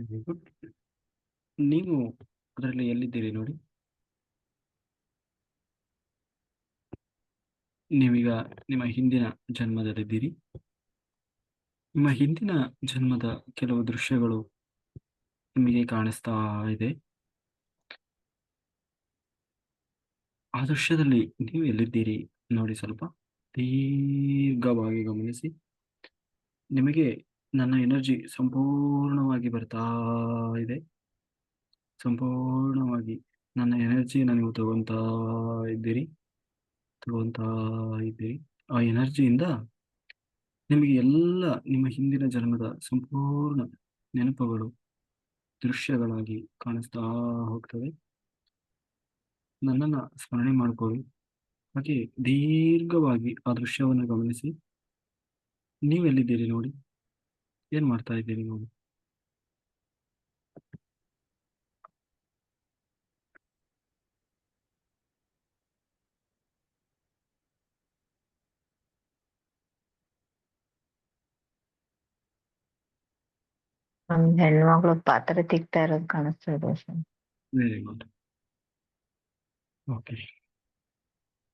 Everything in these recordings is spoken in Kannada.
Very good. ನೀವು ಅದರಲ್ಲಿ ಎಲ್ಲಿದ್ದೀರಿ ನೋಡಿ. ನೀವೀಗ ನಿಮ್ಮ ಹಿಂದಿನ ಜನ್ಮದಲ್ಲಿದ್ದೀರಿ. ನಿಮ್ಮ ಹಿಂದಿನ ಜನ್ಮದ ಕೆಲವು ದೃಶ್ಯಗಳು ನಿಮಗೆ ಕಾಣಿಸ್ತಾ ಇದೆ. ಆ ದೃಶ್ಯದಲ್ಲಿ ನೀವು ಎಲ್ಲಿದ್ದೀರಿ ನೋಡಿ, ಸ್ವಲ್ಪ ದೀರ್ಘವಾಗಿ ಗಮನಿಸಿ. ನಿಮಗೆ ನನ್ನ ಎನರ್ಜಿ ಸಂಪೂರ್ಣವಾಗಿ ಬರ್ತಾ ಇದೆ. ಸಂಪೂರ್ಣವಾಗಿ ನನ್ನ ಎನರ್ಜಿನ ನೀವು ಇದ್ದೀರಿ ತಗೊಂತಾ ಇದ್ದೀರಿ. ಆ ಎನರ್ಜಿಯಿಂದ ನಿಮಗೆ ಎಲ್ಲ ನಿಮ್ಮ ಹಿಂದಿನ ಜನ್ಮದ ಸಂಪೂರ್ಣ ನೆನಪುಗಳು ದೃಶ್ಯಗಳಾಗಿ ಕಾಣಿಸ್ತಾ ಹೋಗ್ತವೆ. ನನ್ನನ್ನು ಸ್ಮರಣೆ ಮಾಡ್ಕೊಳ್ಳಿ. ಹಾಗೆ ದೀರ್ಘವಾಗಿ ಆ ದೃಶ್ಯವನ್ನು ಗಮನಿಸಿ. ನೀವೆಲ್ಲಿದ್ದೀರಿ ನೋಡಿ, ಏನ್ ಮಾಡ್ತಾ ಇದ್ದೀರಿ ನೋಡಿ. ಒಂದ್ ಹೆಣ್ಮಗಳು ಪಾತ್ರೆ ತಿಕ್ತಾ ಇರೋದು ಕಾಣಿಸ್ತಾ ಇದೆ ಸರ್. Very good. ಓಕೆ,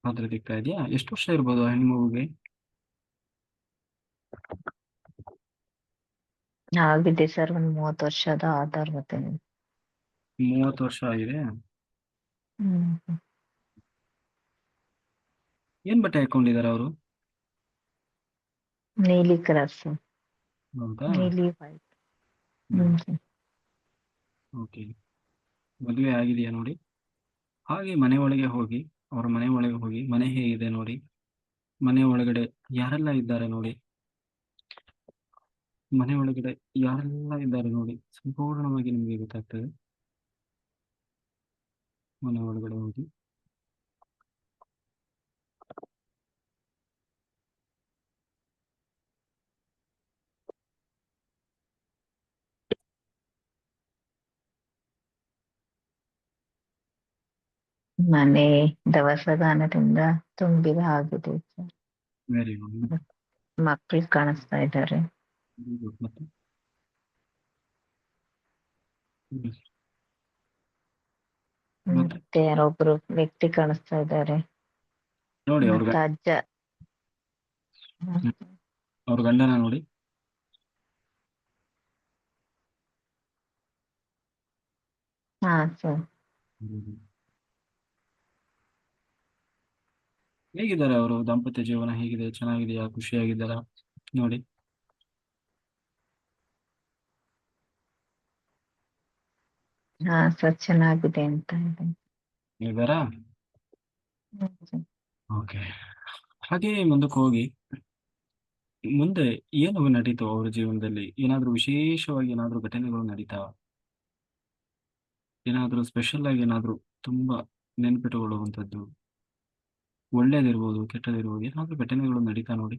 ಪಾತ್ರೆ ತಿಕ್ತಾ ಇದೆಯಾ? ಎಷ್ಟು ವರ್ಷ ಇರ್ಬೋದು ಆ ಹೆಣ್ಮಗುಗೆ? ಆಗಿದೆ ಸರ್, ಒಂದ್ 30 ವರ್ಷದ ಆಧಾರ್ ಮತ್ತೆ. 30 ವರ್ಷ ಆಗಿದೆ. ಏನ್ ಬಟ್ಟೆ ಹಾಕೊಂಡಿದ್ದಾರೆ ಅವರು? ನೀಲಿ ಕಲರ್ ಸರ್, ಹೌದಾ? ನೀಲಿ ವೈಟ್. ಸರ್. ಓಕೆ, ಮದುವೆ ಆಗಿದೆಯಾ ನೋಡಿ. ಹಾಗೆ ಮನೆ ಒಳಗೆ ಹೋಗಿ, ಅವರ ಮನೆ ಒಳಗೆ ಹೋಗಿ, ಮನೆ ಹೇಗಿದೆ ನೋಡಿ. ಮನೆ ಒಳಗಡೆ ಯಾರೆಲ್ಲ ಇದ್ದಾರೆ ನೋಡಿ. ಮನೆ ಒಳಗಡೆ ಯಾರೆಲ್ಲ ಇದ್ದಾರೆ ನೋಡಿ, ಸಂಪೂರ್ಣವಾಗಿ ನಿಮಗೆ ಗೊತ್ತಾಗ್ತದೆ. ಮನೆ ಒಳಗಡೆ ಹೋಗಿ ಮನೆ ದವಸದಾನದಿಂದ ತುಂಬಿದ ಆಗಿದೆ ಸರ್. Very good. ಮಕ್ಕಳು ಕಾಣಿಸ್ತಾ ಇದ್ದಾರೆ. ಮತ್ತೆ ಮತ್ತೆ ಯಾರೊಬ್ರು ವ್ಯಕ್ತಿ ಕಾಣಿಸ್ತಾ ಇದ್ದಾರೆ. ನೋಡಿ ಮತ್ತ ಅಜ್ಜ. ಅವ್ರ ಗಂಡನ ನೋಡಿ. ಹಾ ಸರ್. ಹೇಗಿದ್ದಾರೆ ಅವರು? ದಾಂಪತ್ಯ ಜೀವನ ಹೇಗಿದೆ? ಚೆನ್ನಾಗಿದೆಯಾ? ಖುಷಿಯಾಗಿದ್ದಾರ ನೋಡಿ. ಹಾ ಸರ್, ಚೆನ್ನಾಗಿದೆ ಅಂತ ಇದೆ. ಇದ್ದಾರಾ? ಓಕೆ, ಹಾಗೆ ಮುಂದಕ್ಕೆ ಹೋಗಿ. ಮುಂದೆ ಏನು ನಡೀತು ಅವ್ರ ಜೀವನದಲ್ಲಿ? ಏನಾದ್ರೂ ವಿಶೇಷವಾಗಿ ಏನಾದ್ರೂ ಘಟನೆಗಳು ನಡೀತಾ? ಏನಾದ್ರೂ ಸ್ಪೆಷಲ್ ಆಗಿ ಏನಾದ್ರೂ ತುಂಬಾ ನೆನ್ಪಿಟ್ಟುಕೊಳ್ಳುವಂಥದ್ದು, ಒಳ್ಳೇದಿರ್ಬೋದು ಕೆಟ್ಟದಿರ್ಬೋದು, ಏನಾದ್ರೂ ಘಟನೆಗಳು ನಡೀತಾ ನೋಡಿ.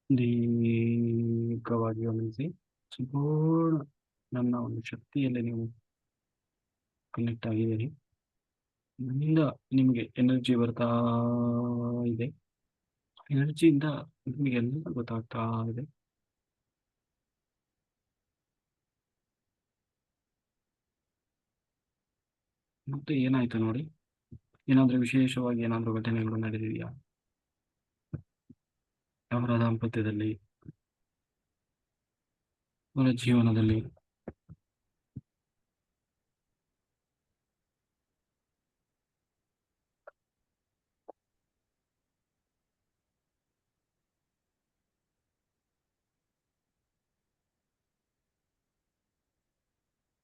ದೀರ್ಘವಾಗಿ ಗಮನಿಸಿ. ಸಂಪೂರ್ಣ ನನ್ನ ಒಂದು ಶಕ್ತಿಯಲ್ಲಿ ನೀವು ಕನೆಕ್ಟ್ ಆಗಿದ್ದೀರಿ. ನನ್ನಿಂದ ನಿಮಗೆ ಎನರ್ಜಿ ಬರ್ತಾ ಇದೆ. ಎನರ್ಜಿಯಿಂದ ನಿಮಗೆ ಎಲ್ಲ ಗೊತ್ತಾಗ್ತಾ ಇದೆ. ಮತ್ತೆ ಏನಾಯ್ತು ನೋಡಿ. ಏನಾದ್ರೂ ವಿಶೇಷವಾಗಿ ಏನಾದ್ರೂ ಘಟನೆಗಳು ನಡೆದಿದೆಯಾ ಅವರ ದಾಂಪತ್ಯದಲ್ಲಿ, ಅವರ ಜೀವನದಲ್ಲಿ?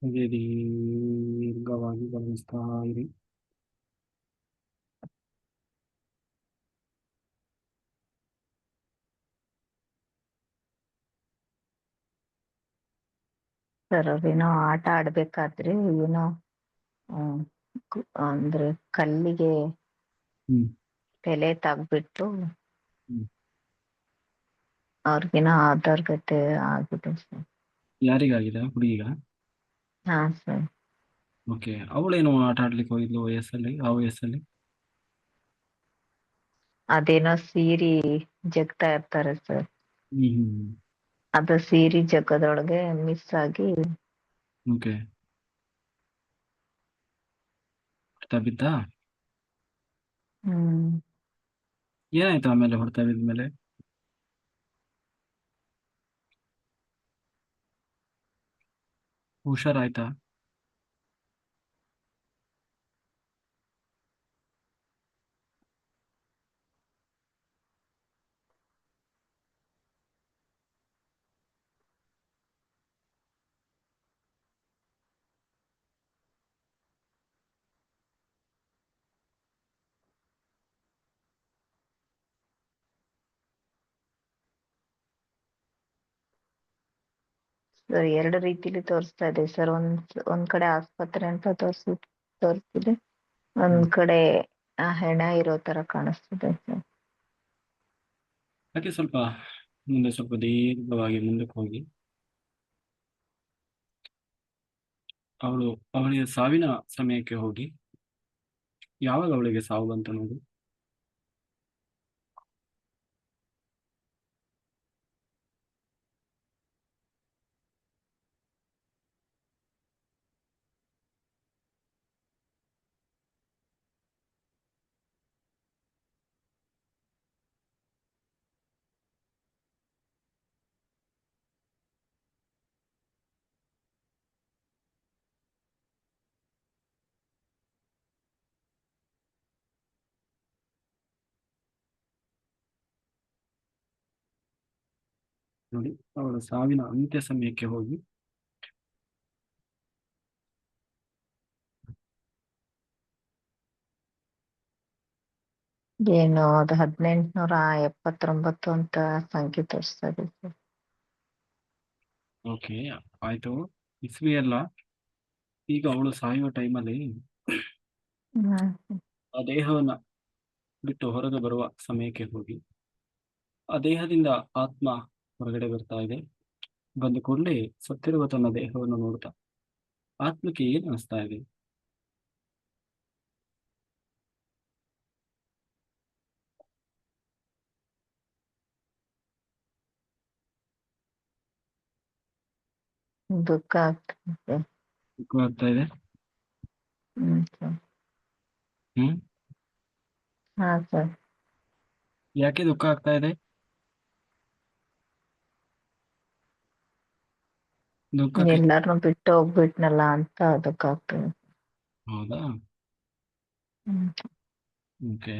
ಹಾಗೆ ದೀರ್ಘವಾಗಿ ಗಮನಿಸ್ತಾ ಇರಿ. ಸರ್ ಅವ್ರೇನೋ ಆಟ ಆಡ್ಬೇಕಾದ್ರೆ ಏನೋ ಹ್ಮ್, ಅಂದ್ರೆ ಕಲ್ಲಿಗೆ ಹ್ಮ್ ತಲೆ ತಾಗ್ಬಿಟ್ಟು ಹ್ಮ್ ಅವ್ರಿಗೇನೋ ಆದರ್ಗತೆ ಆಗಿದೆ ಸರ್. ಯಾರಿಗಾಗಿದೆ, ಹುಡುಗಿಗ? ಹಾ ಸರ್. ಓಕೆ, ಅವಳೇನು ಆಟ ಆಡ್ಲಿಕ್ಕೆ ಹೋಗಿದ್ಲು ಆ ವಯಸ್ಸಲ್ಲಿ? ಅದೇನೋ ಸೀರಿ ಜಗ್ತಾ ಇರ್ತಾರೆ ಸರ್. ಹ್ಮ್ ಹ್ಮ್ ಅದು ಸೀರಿ ಜಗ್ಗದೊಳಗೆ ಮಿಸ್ ಆಗಿ ಓಕೆ, ಹೊಡ್ತಾ ಬಿದ್ದಾ? ಹ್ಮ್ ಏನಾಯ್ತು ಆಮೇಲೆ, ಹೊಡ್ತಾ ಬಿದ್ಮೇಲೆ? ಹುಷಾರಾಯ್ತಾ? ಸರ್ ಎರಡು ರೀತಿಲಿ ತೋರಿಸ್ತಾ ಇದೆ ಸರ್. ಒಂದ್ ಕಡೆ ಆಸ್ಪತ್ರೆ ಅಂತ ತೋರಿಸ್ತಿದೆ, ಒಂದ್ ಹ್ಮ್ ಕಡೆ ಹೆಣ ಇರೋ ತರ ಕಾಣಿಸ್ತಿದೆ ಸರ್. ಯಾಕೆ ಸ್ವಲ್ಪ ಮುಂದೆ, ಸ್ವಲ್ಪ ದೀರ್ಘವಾಗಿ ಮುಂದಕ್ಕೆ ಹೋಗಿ. ಅವಳಿಗೆ ಸಾವಿನ ಸಮಯಕ್ಕೆ ಹೋಗಿ. ಯಾವಾಗ ಅವಳಿಗೆ ಸಾವು ಬಂತು ನೋಡಿ. ನೋಡಿ, ಅವಳ ಸಾವಿನ ಅಂತ್ಯ ಸಮಯಕ್ಕೆ ಹೋಗಿ. ಏನು ಅದು 1879 ಅಂತ ಸಂಖ್ಯೆ ತೋರಿಸ್ತಾ ಇದೆ ಸರ್. ಓಕೆ, ಆಯ್ತು. ಇಸ್ವಿ ಅಲ್ಲ, ಈಗ ಅವಳು ಸಾಯುವ ಟೈಮಲ್ಲಿ ಹ್ಮ್. ಆ ದೇಹವನ್ನ ಬಿಟ್ಟು ಹೊರಗೆ ಬರುವ ಸಮಯಕ್ಕೆ ಹೋಗಿ. ಆ ದೇಹದಿಂದ ಆತ್ಮ ಹೊರಗಡೆ ಬರ್ತಾ ಇದೆ. ಬಂದ ಕೂಡಲೇ ಸತ್ತಿರುವ ತನ್ನ ದೇಹವನ್ನು ನೋಡ್ತಾ ಆತ್ಮಕ್ಕೆ ಏನ್ ಅನಿಸ್ತಾ ಇದೆ? ದುಃಖ ಆಗ್ತದೆ. ದುಃಖ ಆಗ್ತಾ ಇದೆ. ಸರ್. ಹ್ಮ್ ಹಾ ಸರ್. ಯಾಕೆ ದುಃಖ ಆಗ್ತಾ ಇದೆ? ದುಃಖಕ್ಕೆ ಎಲ್ಲಾರನು ಬಿಟ್ಟು ಹೋಗ್ಬಿಟ್ನಲ್ಲ ಅಂತ ದುಃಖ ಆಗ್ತದೆ. ಹೌದಾ? ಹ್ಮ್. ಓಕೆ.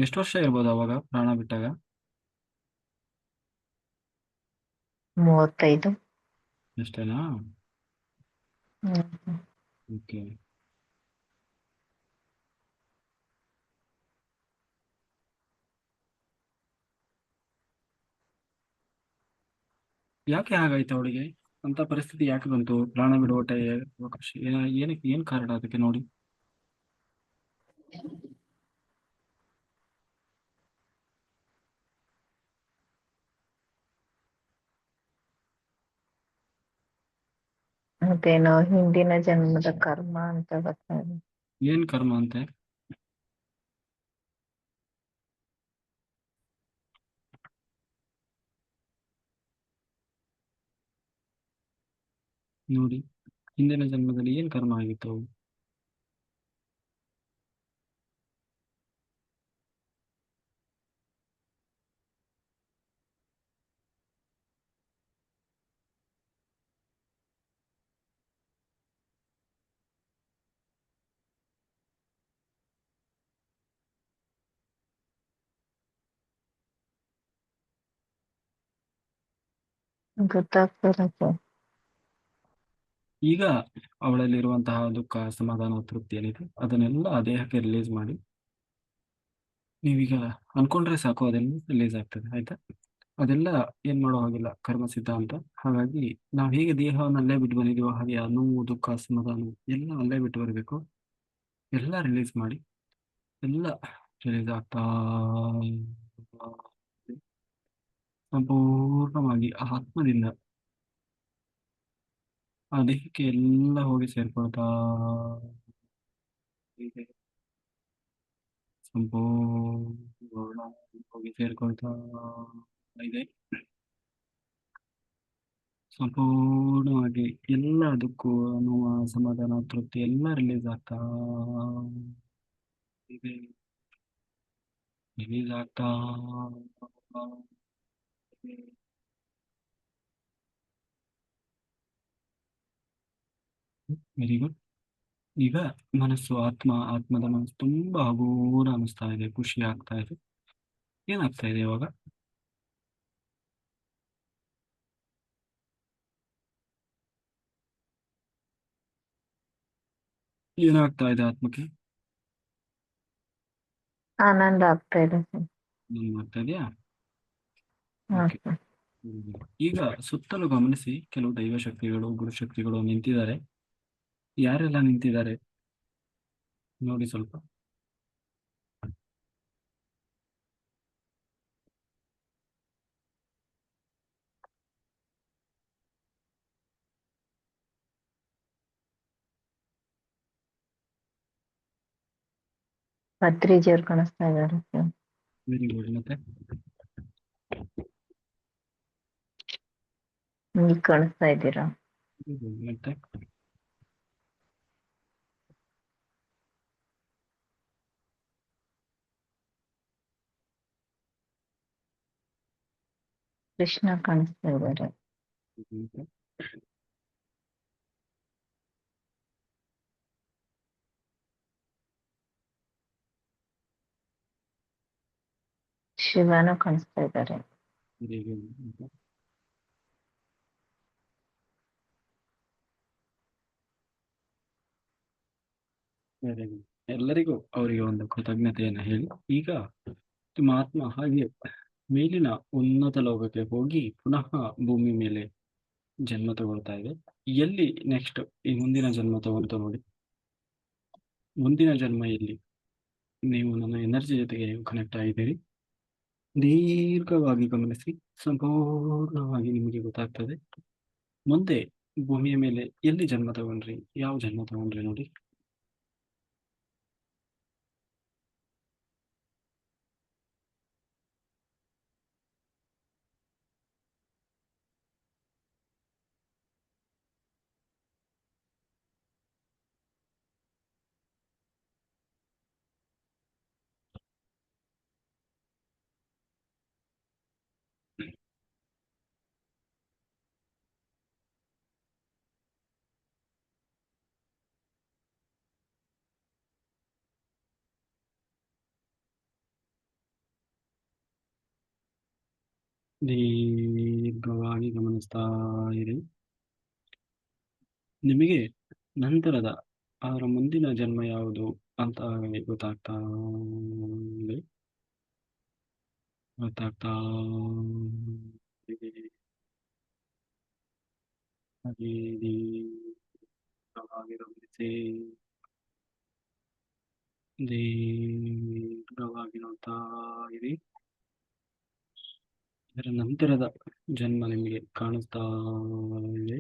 ಎಷ್ಟು ವರ್ಷ ಇರ್ಬೋದು ಅವಾಗ ಪ್ರಾಣ ಬಿಟ್ಟಾಗ? 35. ಅಷ್ಟೇನಾ? ಹ್ಮ್. ಓಕೆ. ಯಾಕೆ ಹಾಗಾಯ್ತು ಅವಳಿಗೆ? ಅಂತ ಪರಿಸ್ಥಿತಿ ಯಾಕೆ ಬಂತು? ಪ್ರಾಣ ಬಿಡುವ ಅವಕಾಶ ಏನಕ್ಕೆ, ಏನ್ ಕಾರಣ ಅದಕ್ಕೆ ನೋಡಿ. ಮತ್ತೇನೋ ಹಿಂದಿನ ಜನ್ಮದ ಕರ್ಮ ಅಂತ ಗೊತ್ತಾಗ. ಏನ್ ಕರ್ಮ ಅಂತೆ? ನೋಡಿ, ಹಿಂದಿನ ಜನ್ಮದಲ್ಲಿ ಏನ್ ಕರ್ಮ ಆಗಿತ್ತು? ಗೊತ್ತಾಗ್ತದೆ ಸರ್. ಈಗ ಅವಳಲ್ಲಿರುವಂತಹ ದುಃಖ, ಸಮಾಧಾನ, ತೃಪ್ತಿ ಏನಿದೆ ಅದನ್ನೆಲ್ಲ ಆ ದೇಹಕ್ಕೆ ರಿಲೀಸ್ ಮಾಡಿ ನೀವೀಗ ಅನ್ಕೊಂಡ್ರೆ ಸಾಕು ಅದೆಲ್ಲ ರಿಲೀಸ್ ಆಗ್ತದೆ ಆಯ್ತಾ. ಅದೆಲ್ಲ ಏನ್ ಮಾಡೋ ಹಾಗಿಲ್ಲ, ಕರ್ಮ ಸಿದ್ಧಾಂತ. ಹಾಗಾಗಿ ನಾವು ಹೇಗೆ ದೇಹವನ್ನು ಅಲ್ಲೇ ಬಿಟ್ಟು ಬಂದಿದೀವೋ ಹಾಗೆ ಆ ನೋವು ದುಃಖ ಸಮಾಧಾನ ಎಲ್ಲ ಅಲ್ಲೇ ಬಿಟ್ಟು ಬರಬೇಕು. ಎಲ್ಲ ರಿಲೀಸ್ ಮಾಡಿ, ಎಲ್ಲ ರಿಲೀಸ್ ಆಗ್ತಾ ಇದೆ. ಸಂಪೂರ್ಣವಾಗಿ ಆ ಆತ್ಮದಿಂದ ಆ ದೇಹಕ್ಕೆ ಎಲ್ಲ ಹೋಗಿ ಸೇರ್ಕೊಳ್ತಾ ಇದೆ. ಸಂಪೂರ್ಣ ಹೋಗಿ ಸೇರ್ಕೊಳ್ತಾ ಇದೆ. ಸಂಪೂರ್ಣವಾಗಿ ಎಲ್ಲ ದುಃಖ, ನೋವು, ಸಮಾಧಾನ, ತೃಪ್ತಿ ಎಲ್ಲ ರಿಲೀಸ್ ಆಗ್ತಾ ಇದೆ. ರಿಲೀಸ್ ಆಗ್ತಾ ಇದೆ. Very good. ಈಗ ಮನಸ್ಸು, ಆತ್ಮದ ಮನಸ್ಸು ತುಂಬಾ ಹಗೂರ ಅನಿಸ್ತಾ ಇದೆ, ಖುಷಿ ಆಗ್ತಾ ಇದೆ. ಏನಾಗ್ತಾ ಇದೆ ಇವಾಗ? ಏನಾಗ್ತಾ ಇದೆ ಆತ್ಮಕ್ಕೆ? ಆನಂದ ಆಗ್ತಾ ಇದೆ ಸರ್. ಆಗ್ತಾ ಇದೆಯಾ? ಹಾ ಓಕೆ. ಸರ್. ಈಗ ಸುತ್ತಲೂ ಗಮನಿಸಿ, ಕೆಲವು ದೈವಶಕ್ತಿಗಳು, ಗುರುಶಕ್ತಿಗಳು ನಿಂತಿದ್ದಾರೆ. ಯಾರೆಲ್ಲ ನಿಂತಿದ್ದಾರೆ ನೋಡಿ ಸ್ವಲ್ಪ. ಭತ್ರಿಜಿಯವ್ರು ಕಾಣಿಸ್ತಾ ಇದಾರೆ ಸರ್. Very good. ಮತ್ತೆ ಈಗ ಕಾಣಿಸ್ತಾ ಇದ್ದೀರಾ? very good. ಮತ್ತೆ ಕೃಷ್ಣ ಕಾಣಿಸ್ತಾ ಇದ್ದಾರೆ. ಮತ್ತೆ ಶಿವನು ಕಾಣಿಸ್ತಾ ಇದ್ದಾರೆ. very good. ಮತ್ತೆ very good. ಎಲ್ಲರಿಗೂ ಅವರಿಗೆ ಒಂದು ಕೃತಜ್ಞತೆಯನ್ನು ಹೇಳಿ, ಈಗ ನಿಮ್ಮ ಆತ್ಮ ಹಾಗೆ ಮೇಲಿನ ಉನ್ನತ ಲೋಕಕ್ಕೆ ಹೋಗಿ ಪುನಃ ಭೂಮಿ ಮೇಲೆ ಜನ್ಮ ತಗೊಳ್ತಾ ಇದೆ. ಎಲ್ಲಿ ನೆಕ್ಸ್ಟ್ ಈ ಮುಂದಿನ ಜನ್ಮ ತಗೊಂತ ನೋಡಿ. ಮುಂದಿನ ಜನ್ಮ ಎಲ್ಲಿ? ನೀವು ನನ್ನ ಎನರ್ಜಿ ಜೊತೆಗೆ ಕನೆಕ್ಟ್ ಆಗಿದ್ದೀರಿ. ದೀರ್ಘವಾಗಿ ಗಮನಿಸಿ, ಸಂಪೂರ್ಣವಾಗಿ ನಿಮಗೆ ಗೊತ್ತಾಗ್ತದೆ. ಮುಂದೆ ಭೂಮಿಯ ಮೇಲೆ ಎಲ್ಲಿ ಜನ್ಮ ತಗೊಂಡ್ರಿ, ಯಾವ ಜನ್ಮ ತಗೊಂಡ್ರಿ ನೋಡಿ. ದೀರ್ಘವಾಗಿ ಗಮನಿಸ್ತಾ ಇರಿ. ನಿಮಗೆ ನಂತರದ ಅವರ ಮುಂದಿನ ಜನ್ಮ ಯಾವುದು ಅಂತ ಗೊತ್ತಾಗ್ತಾ ಇದೆ. ಗೊತ್ತಾಗ್ತಾ ಇದೆ. ಹಾಗೆ ದೀರ್ಘವಾಗಿ ಗಮನಿಸಿ, ದೀರ್ಘವಾಗಿ ನೋಡ್ತಾ ಇರಿ. ಇದರ ನಂತರದ ಜನ್ಮ ನಿಮಗೆ ಕಾಣಿಸ್ತಾ ಇದೆ.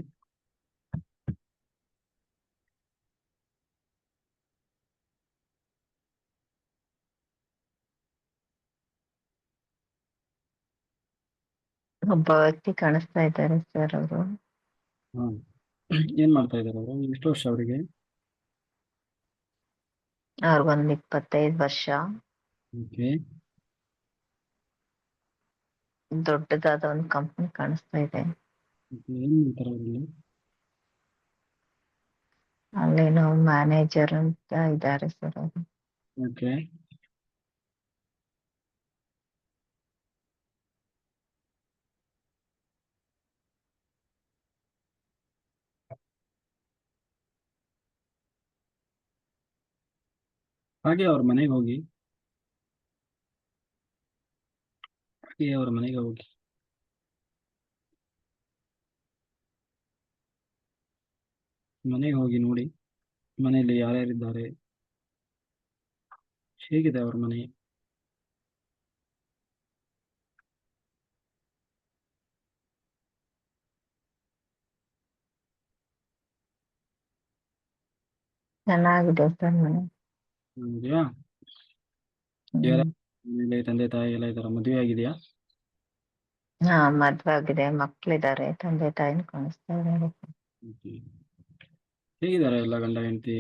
ಒಬ್ಬ ವ್ಯಕ್ತಿ ಕಾಣಿಸ್ತಾ ಇದ್ದಾರೆ ಸರ್. ಅವರು ಹಾ, ಏನ್ ಮಾಡ್ತಾ ಇದ್ದಾರೆ ಅವರು? ಎಷ್ಟು ವರ್ಷ ಅವರಿಗೆ? ಅವ್ರಿಗೊಂದು 25 ವರ್ಷ. ಓಕೆ. ದೊಡ್ಡದಾದ ಒಂದು ಕಂಪನಿ ಕಾಣಿಸ್ತಾ ಇದೆ. ಏನ್ ಮಾಡ್ತಾರೆ ಅವರಲ್ಲಿ? ಅಲ್ಲಿ ನಾವು ಮ್ಯಾನೇಜರ್ ಅಂತ ಇದ್ದಾರೆ ಸರ್ ಅವರು. ಓಕೆ. ಹಾಗೆ ಅವ್ರ ಮನೆಗೆ ಹೋಗಿ ಅವರ ಮನೆಗೆ ಹೋಗಿ. ಮನೆಗೆ ಹೋಗಿ ನೋಡಿ, ಮನೆಯಲ್ಲಿ ಯಾರ್ಯಾರಿದ್ದಾರೆ, ಹೇಗಿದೆ ಅವ್ರ ಮನೆ. ಚೆನ್ನಾಗಿದೆ ಸರ್ ಮನೆ. ಇದೆಯಾ? ಯಾರ ಹ್ಮ್. ಮನೇಲಿ ತಂದೆ ತಾಯಿ ಎಲ್ಲ ಇದಾರ? ಮದುವೆ ಆಗಿದೆಯಾ? ಹಾ, ಮದ್ವೆ ಆಗಿದೆ, ಮಕ್ಳಿದ್ದಾರೆ, ತಂದೆ ತಾಯಿನ ಕಾಣಿಸ್ತಾ ಇದ್ದಾರೆ. Okay. ಹೇಗಿದ್ದಾರೆ ಎಲ್ಲ ಗಂಡ ಹೆಂಡತಿ?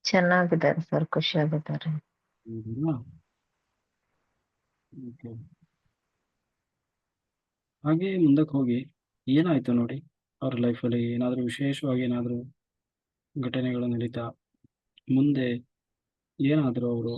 ಚೆನ್ನಾಗಿದ್ದಾರೆ ಸರ್, ಖುಷಿಯಾಗಿದ್ದಾರೆ. ಓಕೆ. ಹಾಗೆ ಮುಂದಕ್ಕೆ ಹೋಗಿ, ಏನಾಯ್ತು ನೋಡಿ ಅವ್ರ ಲೈಫಲ್ಲಿ, ಏನಾದರೂ ವಿಶೇಷವಾಗಿ ಏನಾದರೂ ಘಟನೆಗಳು ನಡೀತಾ, ಮುಂದೆ ಏನಾದರೂ ಅವರು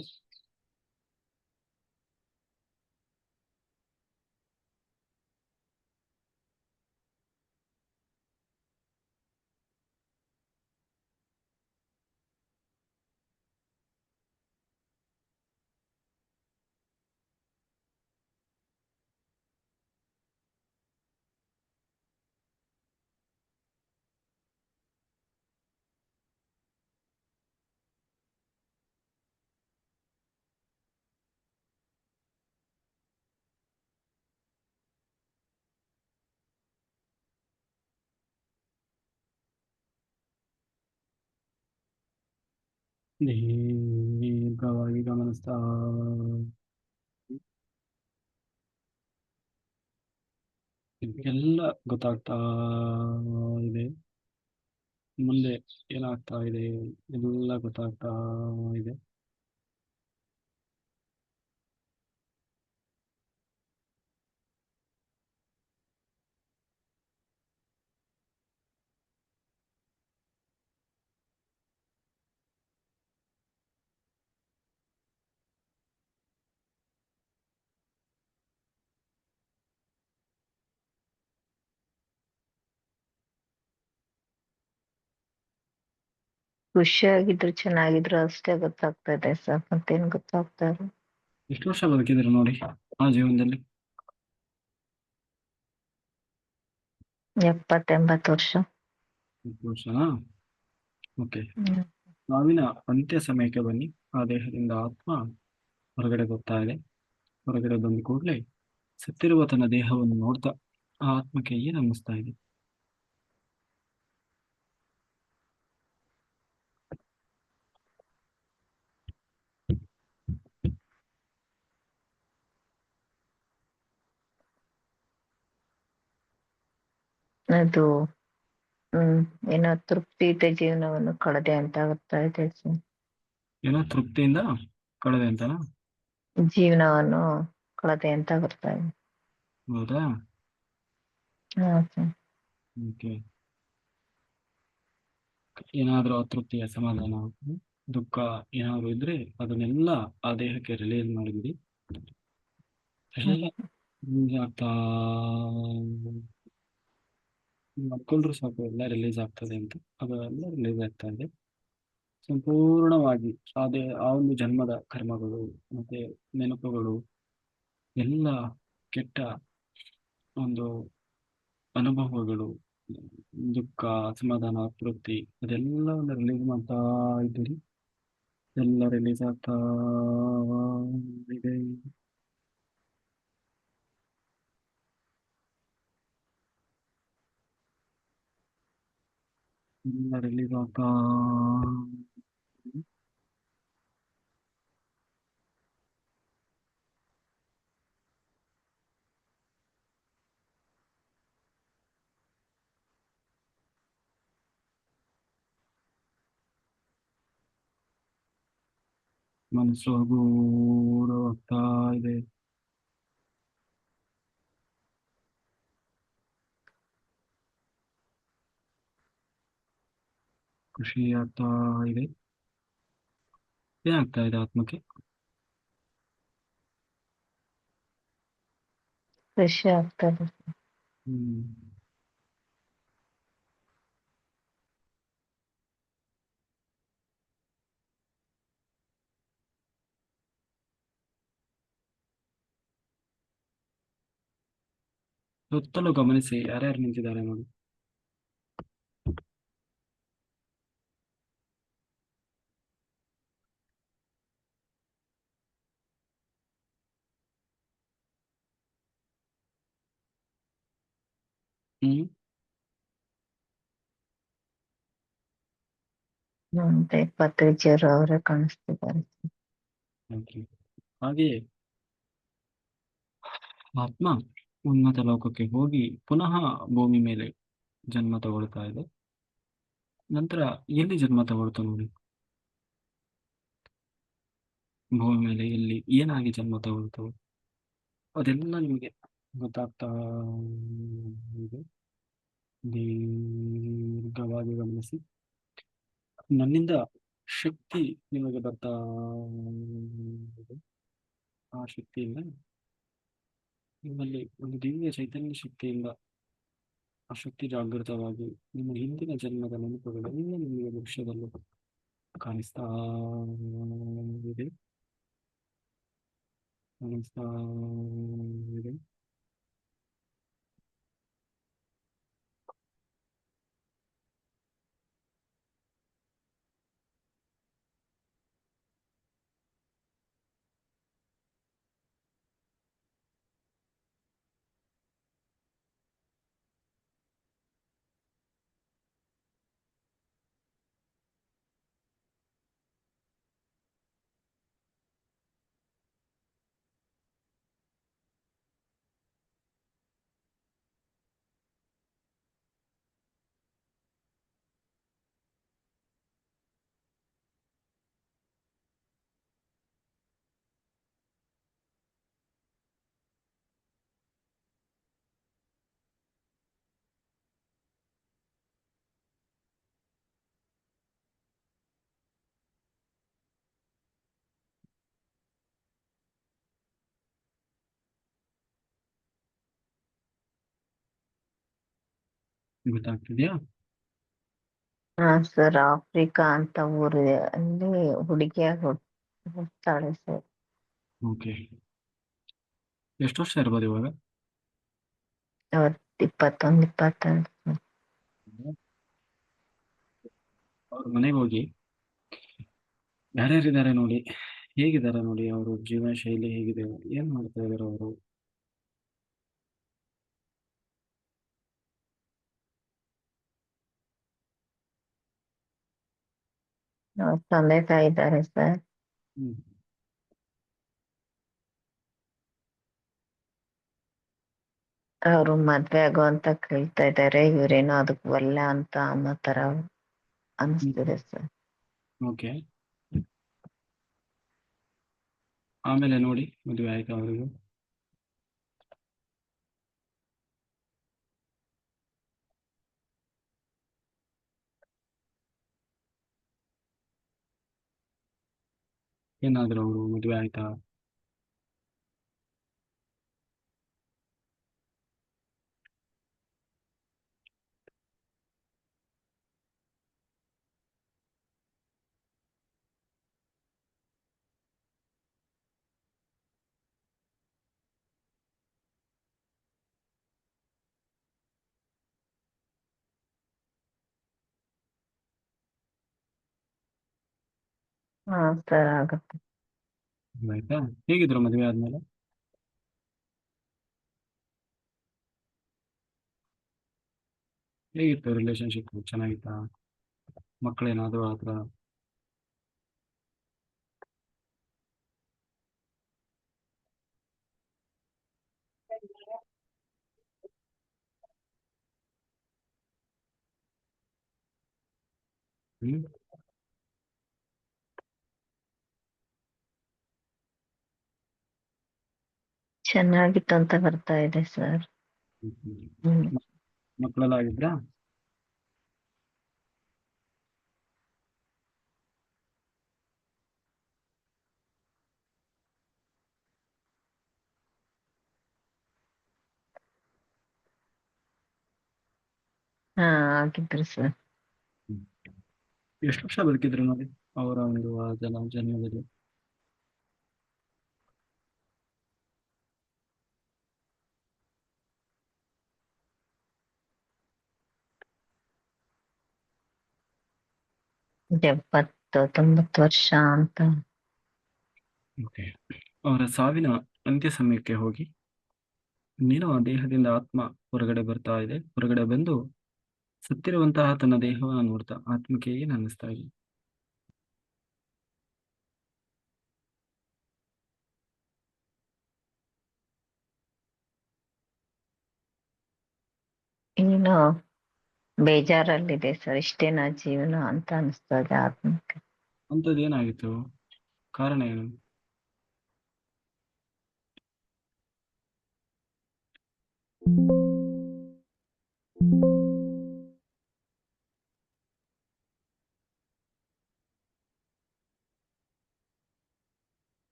ದೀರ್ಘವಾಗಿ ಗಮನಿಸ್ತಾ ಎಲ್ಲ ಗೊತ್ತಾಗ್ತಾ ಇದೆ, ಮುಂದೆ ಏನಾಗ್ತಾ ಇದೆ ಎಲ್ಲ ಗೊತ್ತಾಗ್ತಾ ಇದೆ. ಖುಷಿಯಾಗಿದ್ರು ಚೆನ್ನಾಗಿದ್ರು ಅಷ್ಟೇ ಗೊತ್ತಾಗ್ತಾ ಇದೆ ಸರ್, ಮತ್ತೇನ್ ಗೊತ್ತಾಗ್ತಾ ಇಲ್ಲ. ಎಷ್ಟು ವರ್ಷ ಬದುಕಿದ್ರು ನೋಡಿ ಆ ಜೀವನದಲ್ಲಿ? 70-80 ವರ್ಷ. 20 ವರ್ಷನಾ? ಓಕೆ. ಹ್ಮ್. ನಾವಿನ ಅಂತ್ಯ ಸಮಯಕ್ಕೆ ಬನ್ನಿ. ಆ ದೇಹದಿಂದ ಆತ್ಮ ಹೊರಗಡೆ ಬರ್ತಾ ಇದೆ. ಹೊರಗಡೆ ಬಂದ ಕೂಡಲೇ ಸತ್ತಿರುವ ತನ್ನ ದೇಹವನ್ನು ನೋಡ್ತಾ ಆ ಆತ್ಮಕ್ಕೆ ಏನು ಅನ್ನಿಸ್ತಾ ಇದೆ? ಅದು ಹ್ಮ್ ಏನೋ ತೃಪ್ತಿಯುತ ಜೀವನವನ್ನು ಕಳೆದೆ ಅಂತ ಆಗ್ತಾ ಇದೆ ಸರ್. ಏನೋ ತೃಪ್ತಿಯಿಂದ ಕಳೆದೆ ಅಂತನಾ? ಜೀವನವನ್ನು ಕಳೆದೆ ಅಂತ ಬರ್ತಾ ಇದೆ. ಹೌದಾ? ಹಾ ಸರ್. ಓಕೆ. ಏನಾದರೂ ಅತೃಪ್ತಿ, ಅಸಮಾಧಾನ, ದುಃಖ ಏನಾದರೂ ಇದ್ರೆ ಅದನ್ನೆಲ್ಲ ಆ ದೇಹಕ್ಕೆ ರಿಲೀಸ್ ಮಾಡಿಬಿಡಿ. ಎಲ್ಲ ರಿಲೀಸ್ ಆಗ್ತಾ ಮಾಡ್ಕೊಂಡ್ರು ಸಾಕು, ಎಲ್ಲ ರಿಲೀಸ್ ಆಗ್ತದೆ ಅಂತ. ಅದೆಲ್ಲ ರಿಲೀಸ್ ಆಗ್ತಾ ಇದೆ ಸಂಪೂರ್ಣವಾಗಿ. ಅದೇ ಆ ಒಂದು ಜನ್ಮದ ಕರ್ಮಗಳು ಮತ್ತೆ ನೆನಪುಗಳು, ಎಲ್ಲ ಕೆಟ್ಟ ಒಂದು ಅನುಭವಗಳು, ದುಃಖ, ಅಸಮಾಧಾನ, ತೃಪ್ತಿ, ಅದೆಲ್ಲವನ್ನು ರಿಲೀಸ್ ಮಾಡ್ತಾ ಇದ್ದೀರಿ. ಎಲ್ಲ ರಿಲೀಸ್ ಆಗ್ತಾ ಇದೆ. ಎಲ್ಲ ರಿಲೀಸ್ ಆಗ್ತಾ ಇದೆ. ಮನಸ್ಸು ಹಗೂರವಾಗ್ತಾ ಇದೆ. ಖುಷಿ ಆಗ್ತಾ ಇದೆ. ಏನಾಗ್ತಾ ಇದೆ ಆತ್ಮಕ್ಕೆ? ಖುಷಿ ಆಗ್ತದೆ. ಹ್ಮ್. ಸುತ್ತಲೂ ಗಮನಿಸಿ ಯಾರ್ಯಾರು ನಿಂತಿದ್ದಾರೆ ನೋಡಿ. ಹ್ಮ್. ಮತ್ತೆ ಪತ್ರಿಜಿಯವರು ಅವರೇ ಕಾಣಿಸ್ತಿದ್ದಾರೆ. Okay. ಹಾಗೆಯೇ ಆತ್ಮ ಉನ್ನತ ಲೋಕಕ್ಕೆ ಹೋಗಿ ಪುನಃ ಭೂಮಿ ಮೇಲೆ ಜನ್ಮ ತಗೊಳ್ತಾ ಇದೆ. ನಂತರ ಎಲ್ಲಿ ಜನ್ಮ ತಗೊಳ್ತಾ ನೋಡಿ, ಭೂಮಿ ಮೇಲೆ ಎಲ್ಲಿ ಏನಾಗಿ ಜನ್ಮ ತಗೊಳ್ತವೆ ಅದೆಲ್ಲ ನಿಮಗೆ ಗೊತ್ತಾಗ್ತಾ ಇದೆ. ದೀರ್ಘವಾಗಿ ಗಮನಿಸಿ. ನನ್ನಿಂದ ಶಕ್ತಿ ನಿಮಗೆ ಬರ್ತಾ ಇದೆ. ಆ ಶಕ್ತಿಯಿಂದ ನಿಮ್ಮಲ್ಲಿ ಒಂದು ದಿವ್ಯ ಚೈತನ್ಯ ಶಕ್ತಿಯಿಂದ ಆ ಶಕ್ತಿ ಜಾಗೃತವಾಗಿ ನಿಮ್ಮ ಹಿಂದಿನ ಜನ್ಮದ ನೆನಪುಗಳೆಲ್ಲ ನಿಮಗೆ ದೃಶ್ಯದಲ್ಲೂ ಕಾಣಿಸ್ತಾ ಇದೆ, ಕಾಣಿಸ್ತಾ ಇದೆ. ಗೊತ್ತಾಗ್ತಿದ್ಯಾ? ಹಾ ಸರ್, ಆಫ್ರಿಕಾ ಅಂತ ಊರಿದೆ, ಅಲ್ಲಿ ಹುಡುಗಿಯಾಗಿ ಹುಟ್ತಾಳೆ ಸರ್. ಓಕೆ. ಎಷ್ಟು ವರ್ಷ ಇರ್ಬೋದು ಇವಾಗ? ಅವತ್ತು 21, 22 ಸರ್. ಅವ್ರ ಮನೆಗೆ ಹೋಗಿ ಯಾರ್ಯಾರಿದ್ದಾರೆ ನೋಡಿ, ಹೇಗಿದ್ದಾರೆ ನೋಡಿ, ಅವರು ಜೀವನ ಶೈಲಿ ಹೇಗಿದೆ, ಏನ್ ಮಾಡ್ತಾ ಇದಾರೆ ಅವರು. ಅವ್ರ ತಂದೆ ತಾಯಿ ಇದ್ದಾರೆ ಸರ್. ಹ್ಮ್. ಅವರು ಮದ್ವೆ ಆಗೋ ಅಂತ ಕೇಳ್ತಾ ಇದ್ದಾರೆ, ಇವ್ರೇನೋ ಅದಕ್ಕೆ ಒಲ್ಲೆ ಅಂತ ಅನ್ನೋ ತರ ಅನಿಸ್ತಿದೆ ಸರ್. ಓಕೆ. ಆಮೇಲೆ ನೋಡಿ ಮದುವೆ ಆಯ್ತಾ ಅವರಿಗೂ? ಏನಾದ್ರು ಅವರು ಮದುವೆ ಆಯ್ತಾ? ಹಾ ಸರ್, ಆಗುತ್ತೆ. ಆಯ್ತಾ? ಹೇಗಿದ್ರು ಮದುವೆ ಆದ್ಮೇಲೆ? ಹೇಗಿತ್ತು ರಿಲೇಶನ್ಶಿಪ್? ಚೆನ್ನಾಗಿತ್ತಾ? ಮಕ್ಕಳೇನಾದ್ರು ಆತರ? ಹ್ಮ್. ಚೆನ್ನಾಗಿತ್ತು ಅಂತ ಬರ್ತಾ ಇದೆ ಸರ್. ಹ್ಮ್. ಮಕ್ಕಳೆಲ್ಲ ಆಗಿದ್ರಾ? ಹಾ, ಆಗಿದ್ರು ಸರ್. ಎಷ್ಟು ವರ್ಷ ಬದುಕಿದ್ರು ನೋಡಿ ಅವರ ಒಂದು ಆ ಜನ್ಮದಲ್ಲಿ? 70 90 ವರ್ಷ ಅಂತ. ಓಕೆ. ಅವರ ಸಾವಿನ ಅಂತ್ಯ ಸಮಯಕ್ಕೆ ಹೋಗಿ ನೀನು ಆ ದೇಹದಿಂದ ಆತ್ಮ ಹೊರಗಡೆ ಬರ್ತಾ ಇದೆ. ಹೊರಗಡೆ ಬಂದು ಸತ್ತಿರುವಂತಹ ತನ್ನ ದೇಹವನ್ನು ನೋಡ್ತಾ ಆತ್ಮಕ್ಕೆ ಏನ್ ಅನ್ನಿಸ್ತಾ ಇದೆ? ಏನು ಬೇಜಾರಲ್ಲಿದೆ ಸರ್, ಇಷ್ಟೇನಾ ಜೀವನ ಅಂತ ಅನಿಸ್ತದೆ ಆತ್ಮಕ್ಕೆ. ಅಂಥದ್ದು ಏನಾಗಿತ್ತು? ಕಾರಣ ಏನು?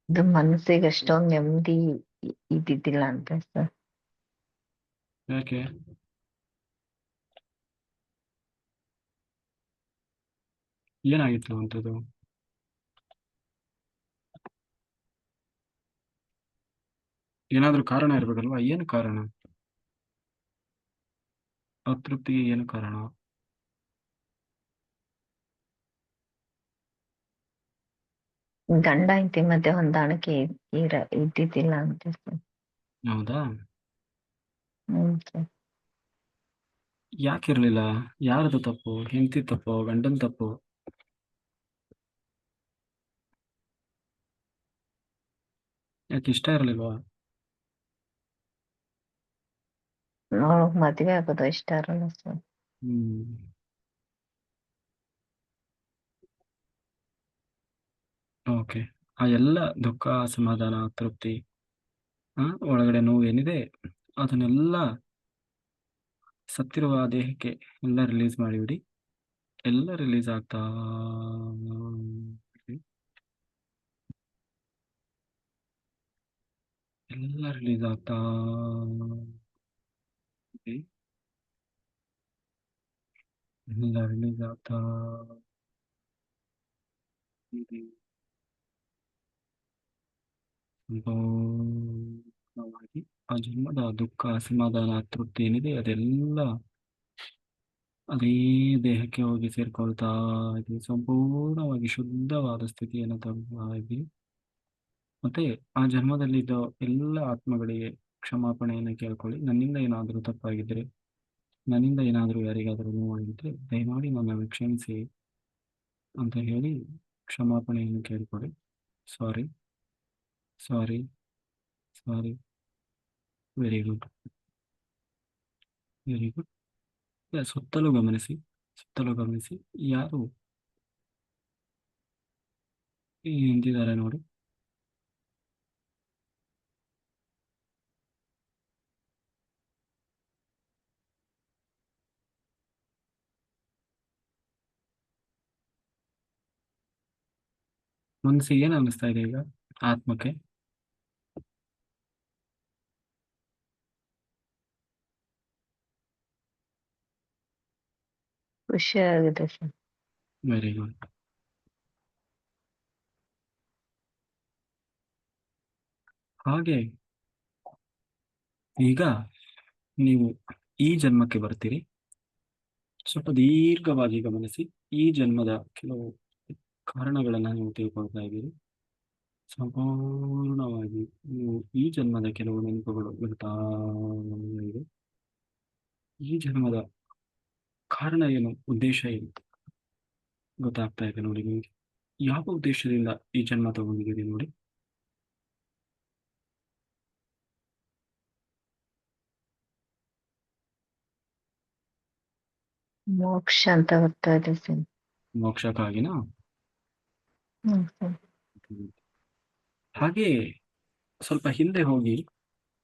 ಇದು ಮನಸ್ಸಿಗೆ ಅಷ್ಟೊಂದು ನೆಮ್ಮದಿ ಇದ್ದಿದ್ದಿಲ್ಲ ಅಂತ ಸರ್. ಯಾಕೆ? ಏನಾಗಿತ್ತು ಅಂಥದ್ದು? ಏನಾದ್ರೂ ಕಾರಣ ಇರ್ಬೇಕಲ್ವಾ? ಏನು ಕಾರಣ? ಅತೃಪ್ತಿಗೆ ಏನು ಕಾರಣ? ಗಂಡ ಹೆಂಡತಿ ಮಧ್ಯೆ ಹೊಂದಾಣಿಕೆ ಇದ್ದಿದ್ದಿಲ್ಲ ಅಂತ ಸರ್. ಹೌದಾ? ಸರ್. ಯಾಕಿರ್ಲಿಲ್ಲ? ಯಾರದು ತಪ್ಪು? ಹೆಂಡತಿ ತಪ್ಪು, ಗಂಡನ್ ತಪ್ಪು? ಯಾಕೆ ಇಷ್ಟ ಇರಲಿಲ್ವಾ? ಅವ್ಳಿಗ್ ಮದ್ವೆ ಆಗೋದು ಇಷ್ಟ ಇರಲ್ಲ ಸರ್. ಹ್ಮ್. ಓಕೆ. ಆ ಎಲ್ಲ ದುಃಖ, ಅಸಮಾಧಾನ, ತೃಪ್ತಿ, ಒಳಗಡೆ ನೋವು ಏನಿದೆ ಅದನ್ನೆಲ್ಲ ಸತ್ತಿರುವ ಆ ದೇಹಕ್ಕೆ ಎಲ್ಲ ರಿಲೀಸ್ ಮಾಡಿಬಿಡಿ. ಎಲ್ಲ ರಿಲೀಸ್ ಆಗ್ತಾ ಇರ್ಲಿ. ಎಲ್ಲ ರಿಲೀಸ್ ಆಗ್ತಾ ಇರ್ಲಿ. ಎಲ್ಲ ರಿಲೀಸ್ ಆಗ್ತಾ ಇದೆ. ಸಂಪೂರ್ಣವಾಗಿ ಆ ಜನ್ಮದ ದುಃಖ, ಅಸಮಾಧಾನ, ತೃಪ್ತಿ ಏನಿದೆ ಅದೆಲ್ಲ ಅದೇ ದೇಹಕ್ಕೆ ಹೋಗಿ ಸೇರ್ಕೊಳ್ತಾ ಇದೆ. ಸಂಪೂರ್ಣವಾಗಿ ಶುದ್ಧವಾದ ಸ್ಥಿತಿಯನ್ನು ತಗೊಳ್ತಾ ಇದ್ದೀವಿ. ಮತ್ತೆ ಆ ಜನ್ಮದಲ್ಲಿದ್ದ ಎಲ್ಲ ಆತ್ಮಗಳಿಗೆ ಕ್ಷಮಾಪಣೆಯನ್ನು ಕೇಳ್ಕೊಳ್ಳಿ. ನನ್ನಿಂದ ಏನಾದರೂ ತಪ್ಪಾಗಿದ್ದರೆ, ನನ್ನಿಂದ ಏನಾದರೂ ಯಾರಿಗಾದರೂ ನೋವಾಗಿದ್ದರೆ ದಯಮಾಡಿ ನನ್ನನ್ನು ಕ್ಷಮಿಸಿ ಅಂತ ಹೇಳಿ ಕ್ಷಮಾಪಣೆಯನ್ನು ಕೇಳ್ಕೊಳ್ಳಿ. Sorry, sorry, sorry. Very good, very good. ಸುತ್ತಲೂ ಗಮನಿಸಿ, ಸುತ್ತಲೂ ಗಮನಿಸಿ. ಯಾರು ಈ ನಿಂತಿದ್ದಾರೆ ನೋಡಿ. ಮನಸ್ಸಿಗೆ ಏನು ಅನ್ನಿಸ್ತಾ ಇದೆ ಈಗ ಆತ್ಮಕ್ಕೆ? ಖುಷಿ ಆಗಿದೆ ಸರ್. Very good. ಹಾಗೆ ಈಗ ನೀವು ಈ ಜನ್ಮಕ್ಕೆ ಬರ್ತೀರಿ. ಸ್ವಲ್ಪ ದೀರ್ಘವಾಗಿ ಗಮನಿಸಿ. ಈ ಜನ್ಮದ ಕೆಲವು ಕಾರಣಗಳನ್ನು ನೀವು ತಿಳ್ಕೊಳ್ತಾ ಇದ್ದೀರಿ. ಸಂಪೂರ್ಣವಾಗಿ ನೀವು ಈ ಜನ್ಮದ ಕೆಲವು ನೆನಪುಗಳು ಬರ್ತಾ ಇದೆ. ಈ ಜನ್ಮದ ಕಾರಣ ಏನು, ಉದ್ದೇಶ ಏನು ಗೊತ್ತಾಗ್ತಾ ಇದೆ ನೋಡಿ ನಿಮಗೆ. ಯಾವ ಉದ್ದೇಶದಿಂದ ಈ ಜನ್ಮ ತಗೊಂಡಿದ್ದೀರಿ ನೋಡಿ. ಮೋಕ್ಷ ಅಂತ ಬರ್ತಾ ಇದೆ ಸರ್. ಮೋಕ್ಷಕ್ಕಾಗಿನಾ? ಸರ್. ಹಾಗೆ ಸ್ವಲ್ಪ ಹಿಂದೆ ಹೋಗಿ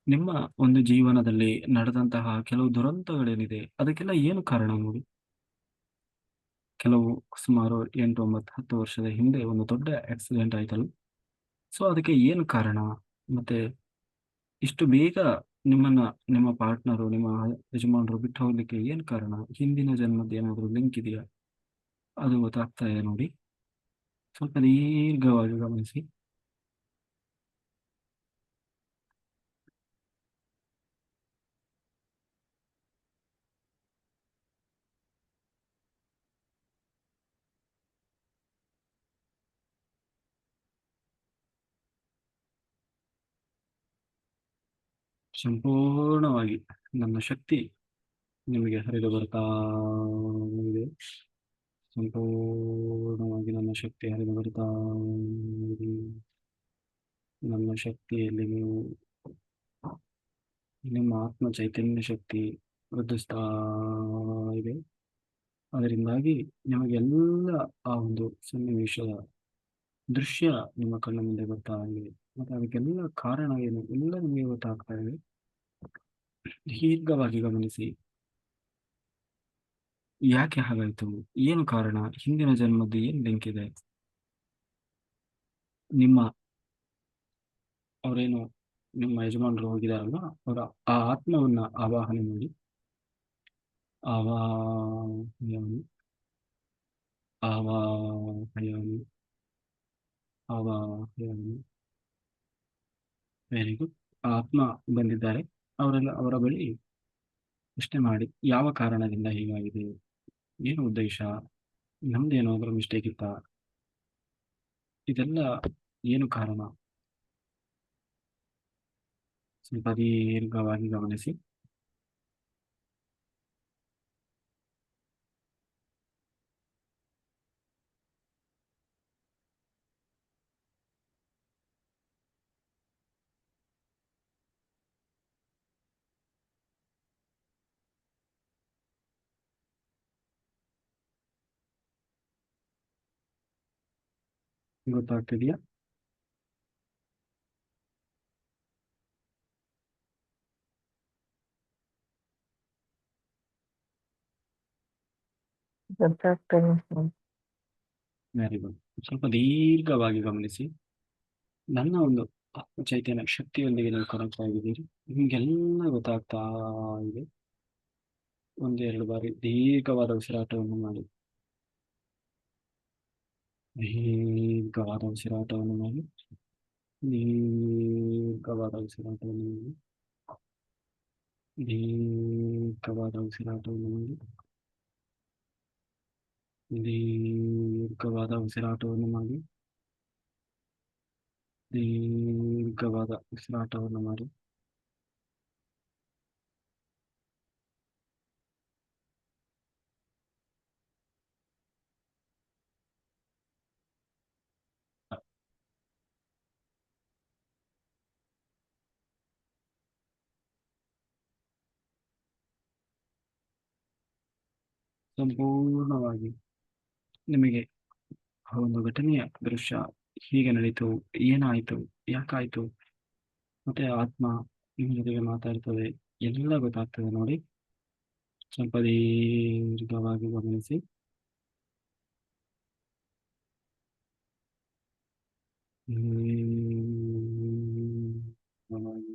ನಿಮ್ಮ ಒಂದು ಜೀವನದಲ್ಲಿ ನಡೆದಂತಹ ಕೆಲವು ದುರಂತಗಳೇನಿದೆ ಅದಕ್ಕೆಲ್ಲ ಏನು ಕಾರಣ ನೋಡಿ. ಕೆಲವು ಸುಮಾರು 8 9 10 ವರ್ಷದ ಹಿಂದೆ ಒಂದು ದೊಡ್ಡ ಆಕ್ಸಿಡೆಂಟ್ ಆಯ್ತಲ್ಲ. ಸೊ ಅದಕ್ಕೆ ಏನು ಕಾರಣ? ಮತ್ತೆ ಇಷ್ಟು ಬೇಗ ನಿಮ್ಮನ್ನ ನಿಮ್ಮ ಪಾರ್ಟ್ನರು, ನಿಮ್ಮ ಯಜಮಾನರು ಬಿಟ್ಟು ಹೋಗ್ಲಿಕ್ಕೆ ಏನು ಕಾರಣ? ಹಿಂದಿನ ಜನ್ಮದ ಏನಾದರೂ ಲಿಂಕ್ ಇದೆಯಾ? ಅದು ಗೊತ್ತಾಗ್ತಾ ಇದೆ ನೋಡಿ. ಸ್ವಲ್ಪ ದೀರ್ಘವಾಗಿ ಗಮನಿಸಿ. ಸಂಪೂರ್ಣವಾಗಿ ನನ್ನ ಶಕ್ತಿ ನಿಮಗೆ ಹರಿದು ಬರ್ತಾ ಇದೆ. ಸಂಪೂರ್ಣವಾಗಿ ನನ್ನ ಶಕ್ತಿ ಹರಿದು ಬರ್ತಾ ಇದೆ. ನನ್ನ ಶಕ್ತಿಯಲ್ಲಿ ನೀವು ನಿಮ್ಮ ಆತ್ಮ ಚೈತನ್ಯ ಶಕ್ತಿ ವೃದ್ಧಿಸ್ತಾ ಇದೆ. ಅದರಿಂದಾಗಿ ನಿಮಗೆಲ್ಲ ಆ ಒಂದು ಸನ್ನಿವೇಶದ ದೃಶ್ಯ ನಿಮ್ಮ ಕಣ್ಣ ಮುಂದೆ ಬರ್ತಾ ಇದೆ. ಮತ್ತು ಅದಕ್ಕೆಲ್ಲ ಕಾರಣ ಏನು ಎಲ್ಲ ನಿಮಗೆ ಗೊತ್ತಾಗ್ತಾ ಇದೆ. ದೀರ್ಘವಾಗಿ ಗಮನಿಸಿ. ಯಾಕೆ ಹಾಗಾಯಿತು? ಏನು ಕಾರಣ? ಹಿಂದಿನ ಜನ್ಮದ್ದು ಏನು ಲಿಂಕ್ ಇದೆ? ನಿಮ್ಮ ಅವರೇನು ನಿಮ್ಮ ಯಜಮಾನರು ಹೋಗಿದಾರಲ್ಲ, ಅವರ ಆ ಆತ್ಮವನ್ನ ಆವಾಹನೆ ಮಾಡಿ, ಆವಾಹನೆ ಆವಾಹನೆ ಆವಾಹನೆ ವೆರಿ ಗುಡ್. ಆ ಆತ್ಮ ಬಂದಿದ್ದಾರೆ. ಅವರ ಬಳಿ ಪ್ರಶ್ನೆ ಮಾಡಿ, ಯಾವ ಕಾರಣದಿಂದ ಹೀಗಾಗಿದೆ, ಏನು ಉದ್ದೇಶ, ನಮ್ದೇನಾದ್ರೂ ಮಿಸ್ಟೇಕ್ ಇತ್ತಾ, ಇದೆಲ್ಲ ಏನು ಕಾರಣ? ಸ್ವಲ್ಪ ದೀರ್ಘವಾಗಿ ಗಮನಿಸಿ. ಗೊತ್ತಾಗ್ತಿದೆಯಾ? ಗೊತ್ತಾಗ್ತದೆ ಸರ್. Very good. ಸ್ವಲ್ಪ ದೀರ್ಘವಾಗಿ ಗಮನಿಸಿ. ನನ್ನ ಒಂದು ಆತ್ಮ ಚೈತನ್ಯ ಶಕ್ತಿಯೊಂದಿಗೆ ನೀವು ಕನೆಕ್ಟ್ ಆಗಿದ್ದೀರಿ. ನಿಮಗೆಲ್ಲ ಗೊತ್ತಾಗ್ತಾ ಇದೆ. ಒಂದೆರಡು ಬಾರಿ ದೀರ್ಘವಾದ ಉಸಿರಾಟವನ್ನು ಮಾಡಿ. ದೀರ್ಘವಾದ ಉಸಿರಾಟವನ್ನು ಮಾಡಿ. ದೀರ್ಘವಾದ ಉಸಿರಾಟವನ್ನು ಮಾಡಿ. ದೀರ್ಘವಾದ ಉಸಿರಾಟವನ್ನು ಮಾಡಿ. ದೀರ್ಘವಾದ ಉಸಿರಾಟವನ್ನು ಮಾಡಿ. ದೀರ್ಘವಾದ ಉಸಿರಾಟವನ್ನು ಮಾಡಿ. ಸಂಪೂರ್ಣವಾಗಿ ನಿಮಗೆ ಆ ಒಂದು ಘಟನೆಯ ದೃಶ್ಯ ಹೀಗೆ ನಡೀತು, ಏನಾಯಿತು, ಯಾಕಾಯಿತು, ಮತ್ತೆ ಆತ್ಮ ನಿಮ್ಮ ಜೊತೆಗೆ ಮಾತಾಡ್ತದೆ, ಎಲ್ಲ ಗೊತ್ತಾಗ್ತದೆ ನೋಡಿ. ಸ್ವಲ್ಪ ದೀರ್ಘವಾಗಿ ಗಮನಿಸಿ. ಹೌದು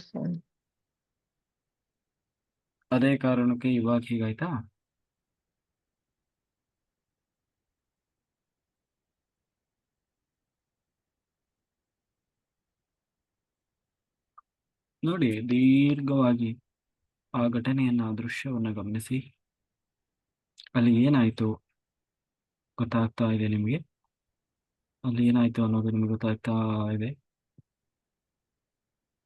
ಸರ್. ಅದೇ ಕಾರಣಕ್ಕೆ ಇವಾಗ ಹೀಗಾಯ್ತಾ? ನೋಡಿ, ದೀರ್ಘವಾಗಿ ಆ ಘಟನೆಯನ್ನ, ಆ ದೃಶ್ಯವನ್ನ ಗಮನಿಸಿ. ಅಲ್ಲಿ ಏನಾಯ್ತು ಗೊತ್ತಾಗ್ತಾ ಇದೆ ನಿಮಗೆ. ಅಲ್ಲಿ ಏನಾಯ್ತು ಅನ್ನೋದು ನಿಮ್ಗೆ ಗೊತ್ತಾಗ್ತಾ ಇದೆ.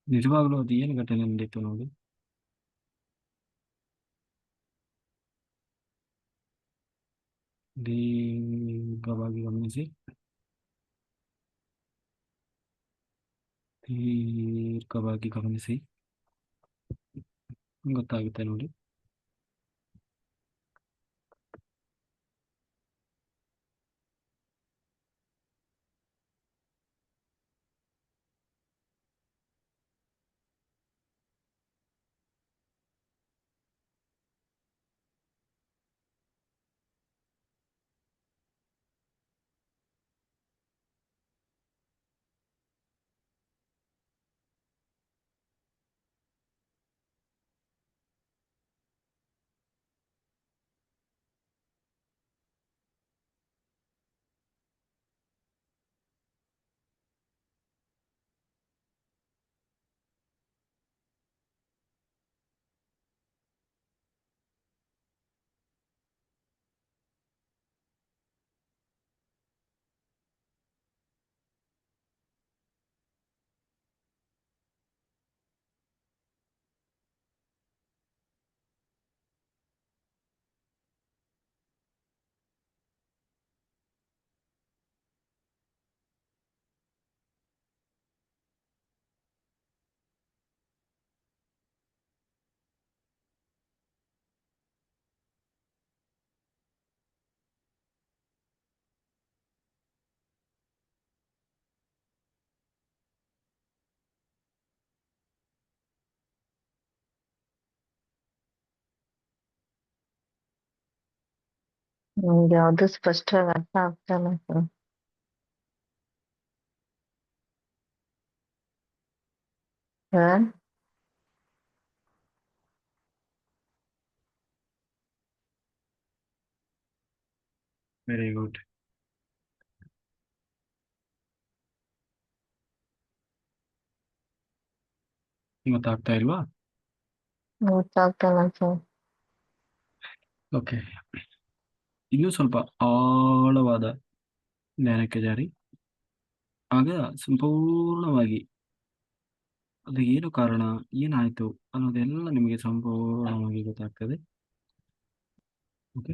ನಿಜವಾಗ್ಲೂ ಅದು ಏನು ಘಟನೆ ನಡೀತು ನೋಡಿ. ದೀರ್ಘವಾಗಿ ಗಮನಿಸಿ. ದೀರ್ಘವಾಗಿ ಗಮನಿಸಿ, ಗೊತ್ತಾಗುತ್ತೆ ನೋಡಿ. ನಮ್ಗೆ ಯಾವ್ದು ಸ್ಪಷ್ಟವಾಗಿ ಅರ್ಥ ಆಗ್ತಲ್ಲ ಸರ್. Sir very good. ಗೊತ್ತಾಗ್ತಾ ಇಲ್ವಾ? ಗೊತ್ತಾಗ್ತಲ್ಲ ಸರ್. ಓಕೆ, ಇನ್ನೂ ಸ್ವಲ್ಪ ಆಳವಾದ ಜ್ಞಾನಕ್ಕೆ ಜಾರಿ. ಆಗ ಸಂಪೂರ್ಣವಾಗಿ ಅದು ಏನು ಕಾರಣ, ಏನಾಯ್ತು ಅನ್ನೋದೆಲ್ಲ ನಿಮಗೆ ಸಂಪೂರ್ಣವಾಗಿ ಗೊತ್ತಾಗ್ತದೆ. ಓಕೆ.